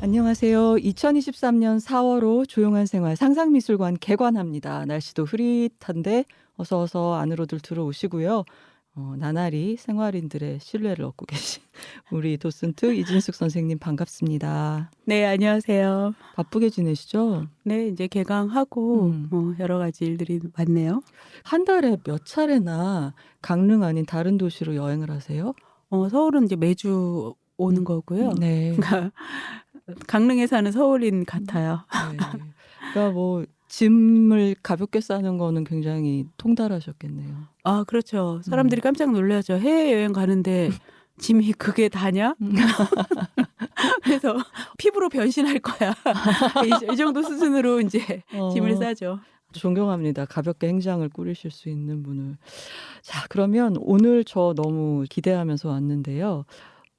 안녕하세요. 2023년 4월호 조용한 생활 상상미술관 개관합니다. 날씨도 흐릿한데 어서 안으로들 들어오시고요. 나날이 생활인들의 신뢰를 얻고 계신 우리 도슨트 이진숙 선생님 반갑습니다. 네, 안녕하세요. 바쁘게 지내시죠? 네, 이제 개강하고 여러 가지 일들이 많네요. 한 달에 몇 차례나 강릉 아닌 다른 도시로 여행을 하세요? 서울은 이제 매주 오는 거고요. 네. 그러니까 강릉에 사는 서울인 같아요. 네. 그러니까 뭐 짐을 가볍게 싸는 거는 굉장히 통달하셨겠네요. 아, 그렇죠. 사람들이 깜짝 놀라죠. 해외여행 가는데 짐이 그게 다냐? 그래서 피부로 변신할 거야. 이 정도 수준으로 이제 짐을 싸죠. 존경합니다. 가볍게 행장을 꾸리실 수 있는 분을. 자, 그러면 오늘 저 너무 기대하면서 왔는데요.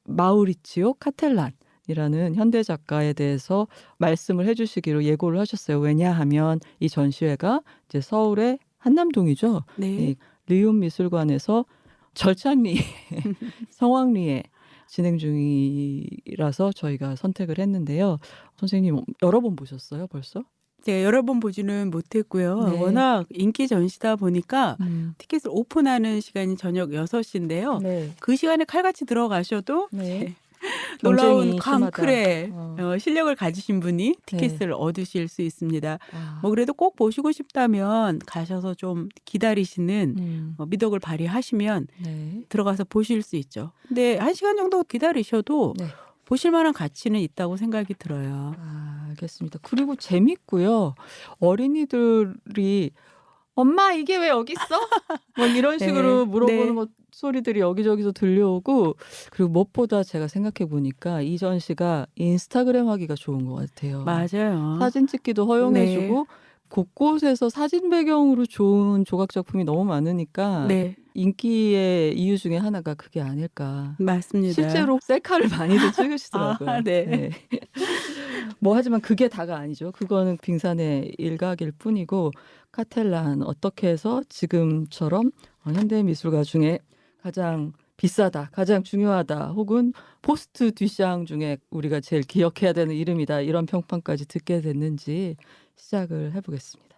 마우리치오 카텔란이라는 현대 작가에 대해서 말씀을 해주시기로 예고를 하셨어요. 왜냐하면 이 전시회가 이제 서울의 한남동이죠. 네. 이 리움 미술관에서 절찬리 성황리에 진행 중이라서 저희가 선택을 했는데요. 선생님 여러 번 보셨어요, 벌써? 제가 여러 번 보지는 못했고요. 네. 워낙 인기 전시다 보니까 티켓을 오픈하는 시간이 저녁 6시인데요. 네. 그 시간에 칼같이 들어가셔도 네. 놀라운 경쟁이 광클의 심하다. 실력을 가지신 분이 티켓을 얻으실 수 있습니다. 아, 뭐 그래도 꼭 보시고 싶다면 가셔서 좀 기다리시는 미덕을 발휘하시면 네. 들어가서 보실 수 있죠. 근데 1시간 정도 기다리셔도 네. 보실 만한 가치는 있다고 생각이 들어요. 아, 알겠습니다. 그리고 재밌고요. 어린이들이 엄마 이게 왜 여기 있어? 뭐 이런 네. 식으로 물어보는 네. 것 소리들이 여기저기서 들려오고, 그리고 무엇보다 제가 생각해 보니까 이 전시가 인스타그램 하기가 좋은 것 같아요. 맞아요. 사진 찍기도 허용해주고 곳곳에서 사진 배경으로 좋은 조각 작품이 너무 많으니까 네. 인기의 이유 중에 하나가 그게 아닐까. 맞습니다. 실제로 셀카를 많이들 찍으시더라고요. 아, 네. 뭐 하지만 그게 다가 아니죠. 그거는 빙산의 일각일 뿐이고, 카텔란 어떻게 해서 지금처럼 현대 미술가 중에 가장 비싸다, 가장 중요하다, 혹은 포스트 듀샹 중에 우리가 제일 기억해야 되는 이름이다, 이런 평판까지 듣게 됐는지 시작을 해보겠습니다.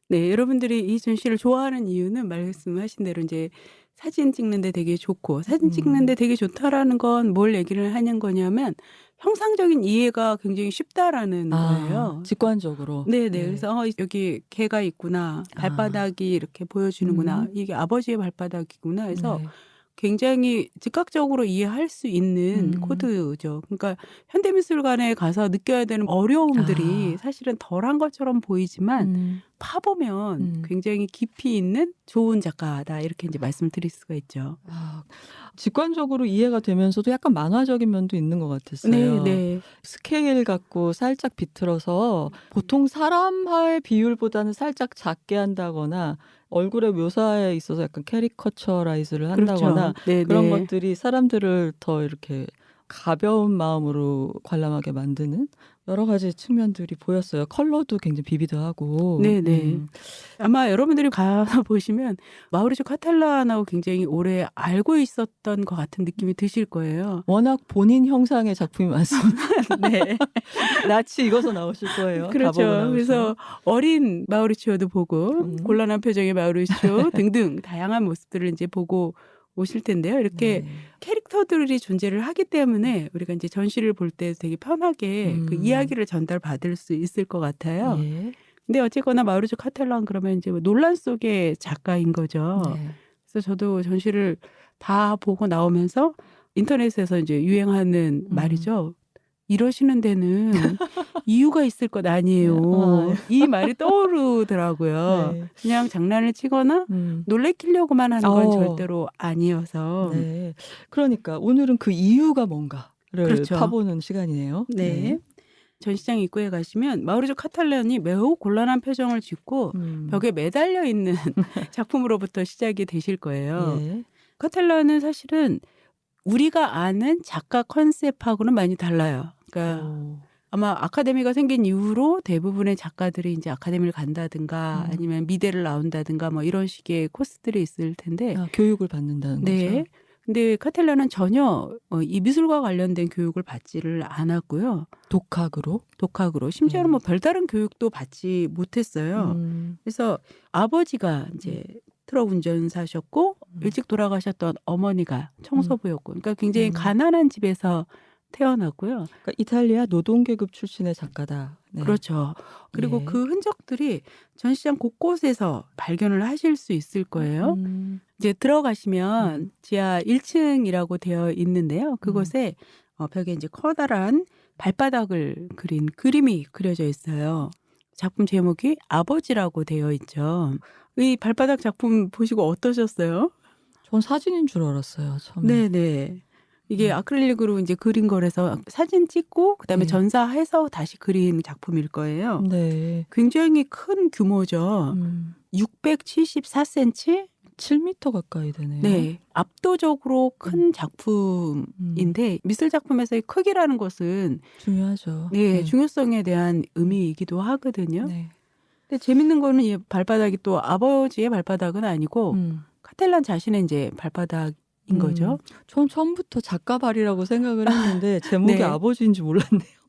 네, 여러분들이 이 전시를 좋아하는 이유는 말씀하신 대로 이제 사진 찍는데 되게 좋고, 사진 찍는데 되게 좋다라는 건 뭘 얘기를 하는 거냐면 형상적인 이해가 굉장히 쉽다라는 거예요. 직관적으로. 네네. 그래서 여기 개가 있구나, 발바닥이 이렇게 보여지는구나, 이게 아버지의 발바닥이구나 해서 굉장히 즉각적으로 이해할 수 있는 코드죠. 그러니까 현대미술관에 가서 느껴야 되는 어려움들이 사실은 덜한 것처럼 보이지만 파보면 굉장히 깊이 있는 좋은 작가다, 이렇게 이제 말씀을 드릴 수가 있죠. 직관적으로 이해가 되면서도 약간 만화적인 면도 있는 것 같았어요. 네. 스케일 갖고 살짝 비틀어서 보통 사람의 비율보다는 살짝 작게 한다거나 얼굴의 묘사에 있어서 약간 캐리커처라이즈를 한다거나 그렇죠. 그런 것들이 사람들을 더 이렇게 가벼운 마음으로 관람하게 만드는 여러 가지 측면들이 보였어요. 컬러도 굉장히 비비드하고. 네네. 아마 여러분들이 가서 보시면 마우리cio 카텔란하고 굉장히 오래 알고 있었던 것 같은 느낌이 드실 거예요. 워낙 본인 형상의 작품이 많습니다. 네. 낯이 익어서 나오실 거예요. 그렇죠. 가보고 그래서 어린 마우리치오도 보고 곤란한 표정의 마우리치오 등등 다양한 모습들을 이제 보고 오실 텐데요. 이렇게 캐릭터들이 존재를 하기 때문에 우리가 이제 전시를 볼 때 되게 편하게 그 이야기를 전달받을 수 있을 것 같아요. 예. 근데 어쨌거나 마우리cio 카텔란 그러면 이제 논란 속의 작가인 거죠. 그래서 저도 전시를 다 보고 나오면서 인터넷에서 이제 유행하는 말이죠. 이러시는 데는 이유가 있을 것 아니에요. 이 말이 떠오르더라고요. 네. 그냥 장난을 치거나 놀래키려고만 하는 건 절대로 아니어서. 네. 그러니까 오늘은 그 이유가 뭔가를 그렇죠. 파보는 시간이네요. 네. 전시장 입구에 가시면 마우리cio 카텔란이 매우 곤란한 표정을 짓고 벽에 매달려 있는 작품으로부터 시작이 되실 거예요. 예. 카텔란은 사실은 우리가 아는 작가 컨셉하고는 많이 달라요. 그러니까 아마 아카데미가 생긴 이후로 대부분의 작가들이 이제 아카데미를 간다든가 아니면 미대를 나온다든가 뭐 이런 식의 코스들이 있을 텐데. 교육을 받는다는 거죠. 근데 카텔란은 전혀 이 미술과 관련된 교육을 받지를 않았고요. 독학으로. 심지어는 뭐 별다른 교육도 받지 못했어요. 그래서 아버지가 이제 트럭 운전사셨고 일찍 돌아가셨던 어머니가 청소부였고, 그러니까 굉장히 가난한 집에서 태어났고요. 그러니까 이탈리아 노동계급 출신의 작가다. 네. 그렇죠. 그리고 예. 그 흔적들이 전시장 곳곳에서 발견을 하실 수 있을 거예요. 이제 들어가시면 지하 1층이라고 되어 있는데요. 그곳에 벽에 이제 커다란 발바닥을 그린 그림이 그려져 있어요. 작품 제목이 아버지라고 되어 있죠. 이 발바닥 작품 보시고 어떠셨어요? 전 사진인 줄 알았어요, 처음에. 네네. 이게 아크릴릭으로 이제 그린 거라서 사진 찍고 그다음에 네. 전사해서 다시 그린 작품일 거예요. 네. 굉장히 큰 규모죠. 674cm? 7m 가까이 되네요. 네. 압도적으로 큰 작품인데 미술 작품에서의 크기라는 것은 중요하죠. 네, 중요성에 대한 의미이기도 하거든요. 네. 근데 재밌는 거는 이 발바닥이 또 아버지의 발바닥은 아니고 카텔란 자신의 이제 발바닥인 거죠. 전 처음부터 작가 발이라고 생각을 했는데 제목이 네. 아버지인지 몰랐네요.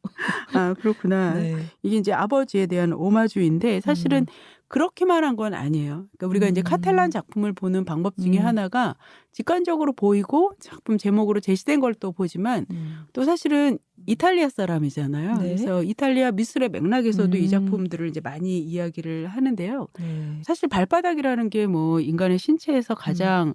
아, 그렇구나. 네. 이게 이제 아버지에 대한 오마주인데 사실은 그렇게만 한 건 아니에요. 그러니까 우리가 이제 카텔란 작품을 보는 방법 중에 하나가 직관적으로 보이고 작품 제목으로 제시된 걸 또 보지만 또 사실은 이탈리아 사람이잖아요. 네. 그래서 이탈리아 미술의 맥락에서도 이 작품들을 이제 많이 이야기를 하는데요. 네. 사실 발바닥이라는 게 뭐 인간의 신체에서 가장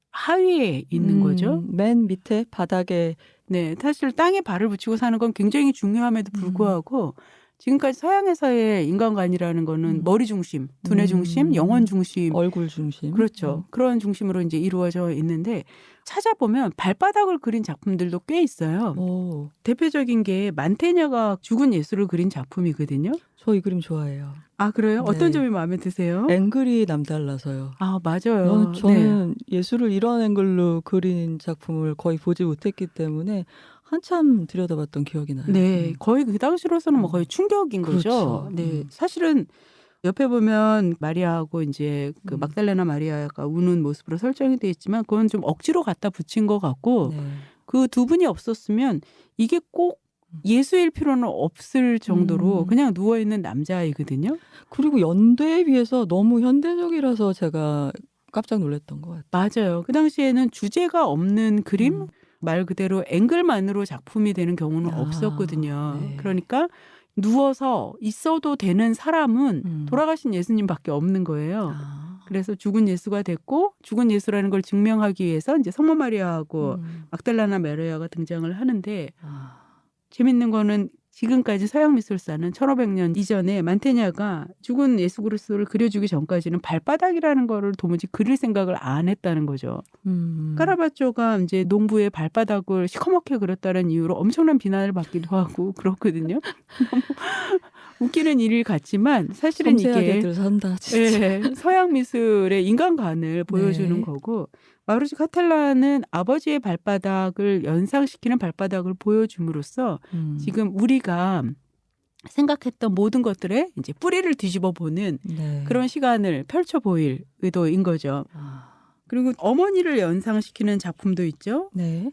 하위에 있는 거죠. 맨 밑에 바닥에. 네, 사실 땅에 발을 붙이고 사는 건 굉장히 중요함에도 불구하고 지금까지 서양에서의 인간관이라는 거는 머리 중심, 두뇌 중심, 영혼 중심, 얼굴 중심. 그렇죠. 그런 중심으로 이제 이루어져 있는데 찾아보면 발바닥을 그린 작품들도 꽤 있어요. 오. 대표적인 게 만테냐가 죽은 예수를 그린 작품이거든요. 저 이 그림 좋아해요. 아, 그래요? 네. 어떤 점이 마음에 드세요? 앵글이 남달라서요. 아, 맞아요. 저는 예술을 이런 앵글로 그린 작품을 거의 보지 못했기 때문에 한참 들여다봤던 기억이 나요. 네, 거의 그 당시로서는 뭐 거의 충격인 그렇죠. 거죠. 네, 사실은 옆에 보면 마리아하고 이제 그 막달레나 마리아가 우는 모습으로 설정이 돼 있지만 그건 좀 억지로 갖다 붙인 것 같고 네. 그 두 분이 없었으면 이게 꼭 예수일 필요는 없을 정도로 그냥 누워 있는 남자아이거든요. 그리고 연대에 비해서 너무 현대적이라서 제가 깜짝 놀랐던 것 같아요. 맞아요. 그 당시에는 주제가 없는 그림, 말 그대로 앵글만으로 작품이 되는 경우는 없었거든요. 네. 그러니까 누워서 있어도 되는 사람은 돌아가신 예수님밖에 없는 거예요. 그래서 죽은 예수가 됐고 죽은 예수라는 걸 증명하기 위해서 이제 성모 마리아하고 막달라나 마리아가 등장을 하는데 재밌는 거는 지금까지 서양 미술사는 1500년 이전에 만테냐가 죽은 예수 그리스도를 그려주기 전까지는 발바닥이라는 거를 도무지 그릴 생각을 안 했다는 거죠. 카라바초가 이제 농부의 발바닥을 시커멓게 그렸다는 이유로 엄청난 비난을 받기도 하고 그렇거든요. 너무 웃기는 일 같지만 사실은 이게 산다, 진짜. 네, 서양 미술의 인간관을 보여주는 거고 마루지 카텔라는 아버지의 발바닥을 연상시키는 발바닥을 보여줌으로써 지금 우리가 생각했던 모든 것들의 이제 뿌리를 뒤집어 보는 그런 시간을 펼쳐 보일 의도인 거죠. 그리고 어머니를 연상시키는 작품도 있죠. 네.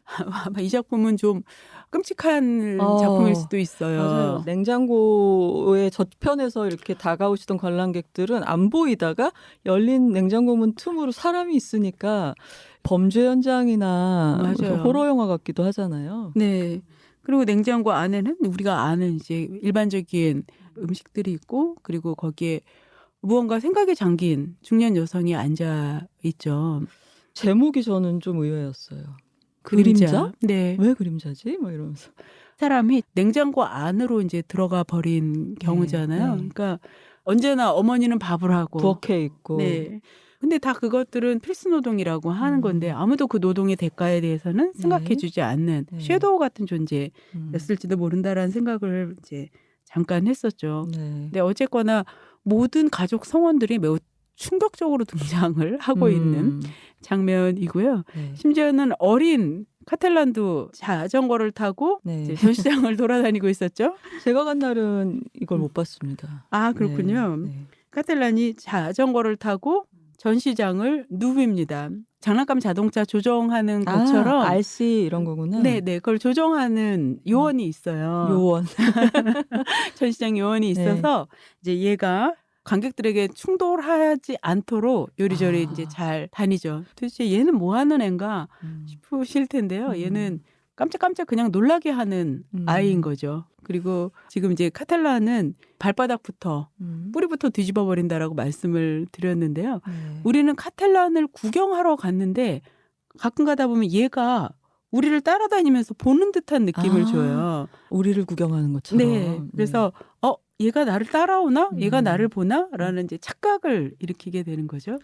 아마 이 작품은 좀 끔찍한 작품일 수도 있어요. 맞아요. 냉장고의 저편에서 이렇게 다가오시던 관람객들은 안 보이다가 열린 냉장고 문 틈으로 사람이 있으니까 범죄 현장이나 맞아요. 호러 영화 같기도 하잖아요. 네. 그리고 냉장고 안에는 우리가 아는 이제 일반적인 음식들이 있고 그리고 거기에 무언가 생각에 잠긴 중년 여성이 앉아 있죠. 제목이 저는 좀 의외였어요. 그림자? 네. 왜 그림자지? 뭐 이러면서. 사람이 냉장고 안으로 이제 들어가 버린 경우잖아요. 그러니까 언제나 어머니는 밥을 하고 부엌에 있고. 네. 근데 다 그것들은 필수 노동이라고 하는 건데 아무도 그 노동의 대가에 대해서는 생각해 주지 않는 섀도우 같은 존재였을지도 모른다라는 생각을 이제 잠깐 했었죠. 근데 어쨌거나 모든 가족 성원들이 매우 충격적으로 등장을 하고 있는 장면이고요. 심지어는 어린 카텔란도 자전거를 타고 이제 전시장을 돌아다니고 있었죠. 제가 간 날은 이걸 못 봤습니다. 아, 그렇군요. 카텔란이 자전거를 타고 전시장을 누빕니다. 장난감 자동차 조정하는 것처럼 RC 이런 거구나. 네네 그걸 조정하는 요원이 있어요. 요원. 전시장 요원이 있어서 이제 얘가 관객들에게 충돌하지 않도록 요리조리 이제 잘 다니죠. 도대체 얘는 뭐 하는 앤가 싶으실 텐데요. 얘는 깜짝깜짝 그냥 놀라게 하는 아이인 거죠. 그리고 지금 이제 카텔라는 발바닥부터 뿌리부터 뒤집어 버린다라고 말씀을 드렸는데요. 우리는 카텔란을 구경하러 갔는데 가끔 가다 보면 얘가 우리를 따라다니면서 보는 듯한 느낌을 줘요. 우리를 구경하는 것처럼. 네. 그래서 얘가 나를 따라오나? 얘가 나를 보나? 라는 이제 착각을 일으키게 되는 거죠.